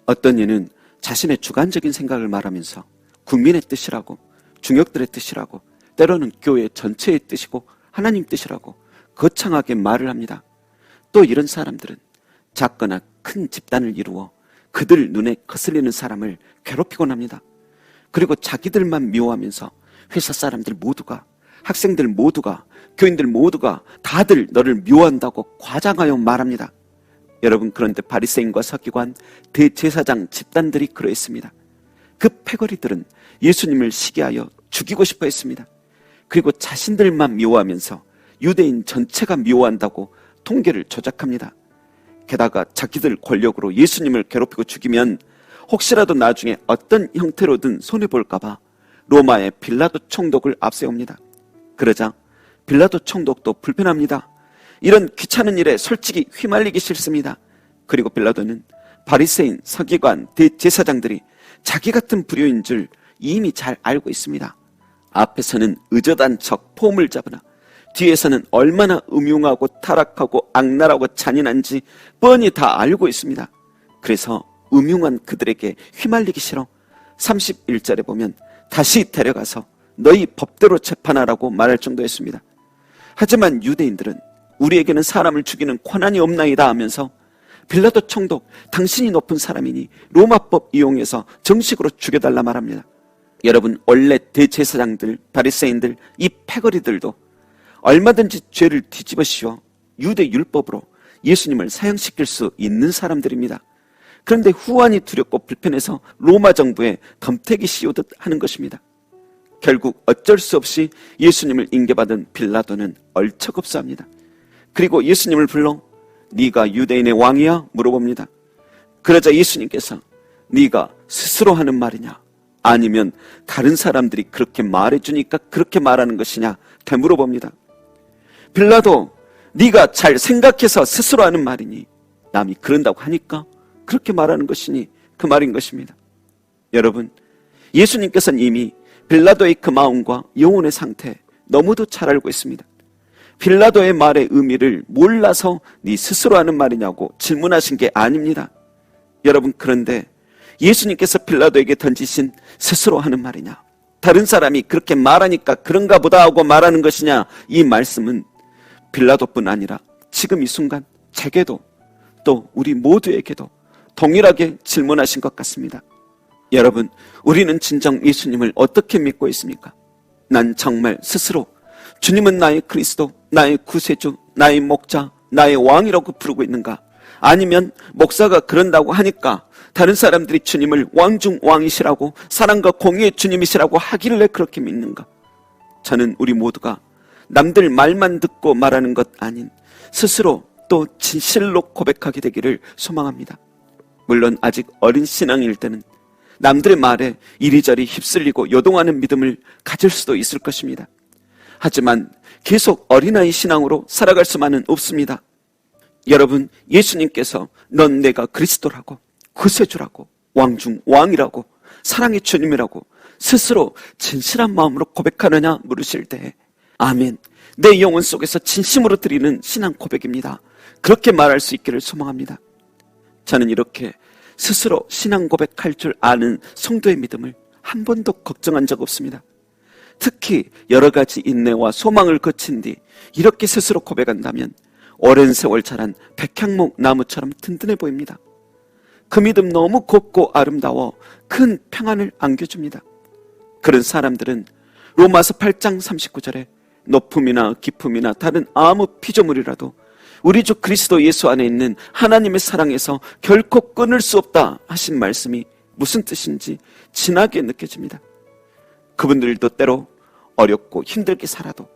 어떤 이는 자신의 주관적인 생각을 말하면서 국민의 뜻이라고, 중역들의 뜻이라고, 때로는 교회 전체의 뜻이고 하나님 뜻이라고 거창하게 말을 합니다. 또 이런 사람들은 작거나 큰 집단을 이루어 그들 눈에 거슬리는 사람을 괴롭히곤 합니다. 그리고 자기들만 미워하면서 회사 사람들 모두가, 학생들 모두가, 교인들 모두가 다들 너를 미워한다고 과장하여 말합니다. 여러분, 그런데 바리새인과 서기관, 대제사장 집단들이 그러했습니다. 그 패거리들은 예수님을 시기하여 죽이고 싶어 했습니다. 그리고 자신들만 미워하면서 유대인 전체가 미워한다고 통계를 조작합니다. 게다가 자기들 권력으로 예수님을 괴롭히고 죽이면 혹시라도 나중에 어떤 형태로든 손해볼까봐 로마의 빌라도 총독을 앞세웁니다. 그러자 빌라도 총독도 불편합니다. 이런 귀찮은 일에 솔직히 휘말리기 싫습니다. 그리고 빌라도는 바리새인, 서기관, 대제사장들이 자기 같은 불효인 줄 이미 잘 알고 있습니다. 앞에서는 의젓한 척 폼을 잡으나 뒤에서는 얼마나 음흉하고 타락하고 악랄하고 잔인한지 뻔히 다 알고 있습니다. 그래서 음흉한 그들에게 휘말리기 싫어 31절에 보면 다시 데려가서 너희 법대로 재판하라고 말할 정도였습니다. 하지만 유대인들은 우리에게는 사람을 죽이는 권한이 없나이다 하면서 빌라도 총독, 당신이 높은 사람이니 로마법 이용해서 정식으로 죽여달라 말합니다. 여러분, 원래 대제사장들, 바리새인들, 이 패거리들도 얼마든지 죄를 뒤집어 씌워 유대 율법으로 예수님을 사형시킬 수 있는 사람들입니다. 그런데 후환이 두렵고 불편해서 로마 정부에 덤태기 씌우듯 하는 것입니다. 결국 어쩔 수 없이 예수님을 인계받은 빌라도는 얼척없어합니다. 그리고 예수님을 불러 네가 유대인의 왕이야? 물어봅니다. 그러자 예수님께서 네가 스스로 하는 말이냐? 아니면 다른 사람들이 그렇게 말해주니까 그렇게 말하는 것이냐? 되물어봅니다. 빌라도 네가 잘 생각해서 스스로 하는 말이니 남이 그런다고 하니까 그렇게 말하는 것이니 그 말인 것입니다. 여러분, 예수님께서는 이미 빌라도의 그 마음과 영혼의 상태 너무도 잘 알고 있습니다. 빌라도의 말의 의미를 몰라서 네 스스로 하는 말이냐고 질문하신 게 아닙니다. 여러분, 그런데 예수님께서 빌라도에게 던지신 스스로 하는 말이냐, 다른 사람이 그렇게 말하니까 그런가 보다 하고 말하는 것이냐, 이 말씀은 빌라도뿐 아니라 지금 이 순간 제게도 또 우리 모두에게도 동일하게 질문하신 것 같습니다. 여러분, 우리는 진정 예수님을 어떻게 믿고 있습니까? 난 정말 스스로 주님은 나의 그리스도, 나의 구세주, 나의 목자, 나의 왕이라고 부르고 있는가? 아니면 목사가 그런다고 하니까 다른 사람들이 주님을 왕 중 왕이시라고, 사랑과 공의의 주님이시라고 하길래 그렇게 믿는가? 저는 우리 모두가 남들 말만 듣고 말하는 것 아닌 스스로 또 진실로 고백하게 되기를 소망합니다. 물론 아직 어린 신앙일 때는 남들의 말에 이리저리 휩쓸리고 요동하는 믿음을 가질 수도 있을 것입니다. 하지만 계속 어린아이 신앙으로 살아갈 수만은 없습니다. 여러분, 예수님께서 넌 내가 그리스도라고, 구세주라고, 왕 중 왕이라고, 사랑의 주님이라고 스스로 진실한 마음으로 고백하느냐 물으실 때 아멘, 내 영혼 속에서 진심으로 드리는 신앙 고백입니다. 그렇게 말할 수 있기를 소망합니다. 저는 이렇게 스스로 신앙 고백할 줄 아는 성도의 믿음을 한 번도 걱정한 적 없습니다. 특히 여러 가지 인내와 소망을 거친 뒤 이렇게 스스로 고백한다면 오랜 세월 자란 백향목 나무처럼 든든해 보입니다. 그 믿음 너무 곱고 아름다워 큰 평안을 안겨줍니다. 그런 사람들은 로마서 8장 39절에 높음이나 깊음이나 다른 아무 피조물이라도 우리 주 그리스도 예수 안에 있는 하나님의 사랑에서 결코 끊을 수 없다 하신 말씀이 무슨 뜻인지 진하게 느껴집니다. 그분들도 때로 어렵고 힘들게 살아도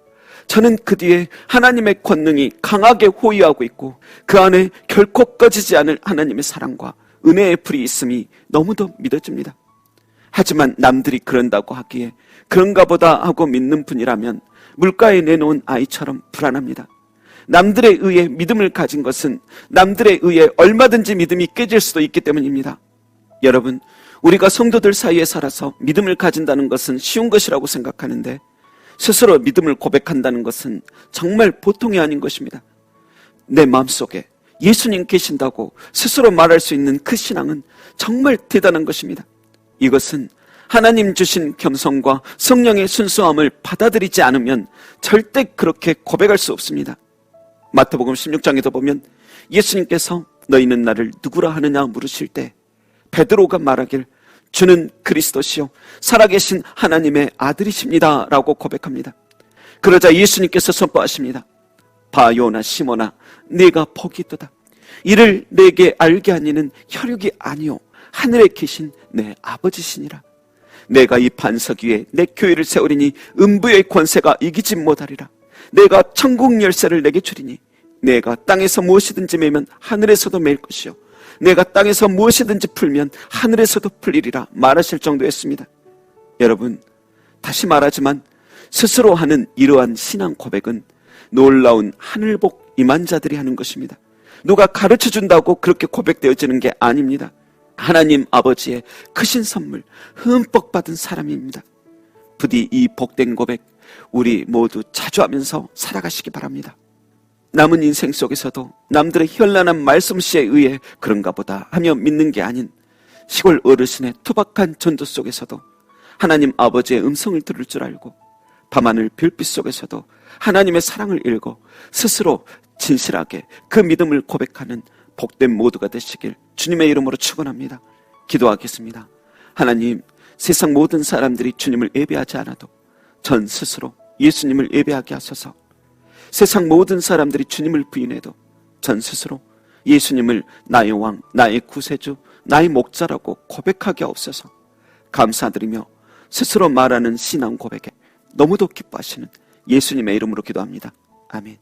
저는 그 뒤에 하나님의 권능이 강하게 호위하고 있고 그 안에 결코 꺼지지 않을 하나님의 사랑과 은혜의 불이 있음이 너무도 믿어집니다. 하지만 남들이 그런다고 하기에 그런가 보다 하고 믿는 분이라면 물가에 내놓은 아이처럼 불안합니다. 남들에 의해 믿음을 가진 것은 남들에 의해 얼마든지 믿음이 깨질 수도 있기 때문입니다. 여러분, 우리가 성도들 사이에 살아서 믿음을 가진다는 것은 쉬운 것이라고 생각하는데 스스로 믿음을 고백한다는 것은 정말 보통이 아닌 것입니다. 내 마음속에 예수님 계신다고 스스로 말할 수 있는 그 신앙은 정말 대단한 것입니다. 이것은 하나님 주신 겸손과 성령의 순수함을 받아들이지 않으면 절대 그렇게 고백할 수 없습니다. 마태복음 16장에도 보면 예수님께서 너희는 나를 누구라 하느냐 물으실 때 베드로가 말하길 주는 그리스도시요 살아계신 하나님의 아들이십니다 라고 고백합니다. 그러자 예수님께서 선포하십니다. 봐 요나 시몬아 네가 복이 있도다. 이를 내게 알게 하니는 혈육이 아니요 하늘에 계신 내 아버지시니라. 내가 이 반석 위에 내 교회를 세우리니 음부의 권세가 이기지 못하리라. 내가 천국 열쇠를 내게 주리니 내가 땅에서 무엇이든지 매면 하늘에서도 매일 것이요 내가 땅에서 무엇이든지 풀면 하늘에서도 풀리리라 말하실 정도였습니다. 여러분, 다시 말하지만 스스로 하는 이러한 신앙 고백은 놀라운 하늘복 임한 자들이 하는 것입니다. 누가 가르쳐준다고 그렇게 고백되어지는 게 아닙니다. 하나님 아버지의 크신 선물 흠뻑 받은 사람입니다. 부디 이 복된 고백 우리 모두 자주 하면서 살아가시기 바랍니다. 남은 인생 속에서도 남들의 현란한 말솜씨에 의해 그런가 보다 하며 믿는 게 아닌 시골 어르신의 투박한 전도 속에서도 하나님 아버지의 음성을 들을 줄 알고 밤하늘 별빛 속에서도 하나님의 사랑을 읽어 스스로 진실하게 그 믿음을 고백하는 복된 모두가 되시길 주님의 이름으로 축원합니다. 기도하겠습니다. 하나님, 세상 모든 사람들이 주님을 예배하지 않아도 전 스스로 예수님을 예배하게 하소서. 세상 모든 사람들이 주님을 부인해도 전 스스로 예수님을 나의 왕, 나의 구세주, 나의 목자라고 고백하게 하옵소서. 감사드리며 스스로 말하는 신앙 고백에 너무도 기뻐하시는 예수님의 이름으로 기도합니다. 아멘.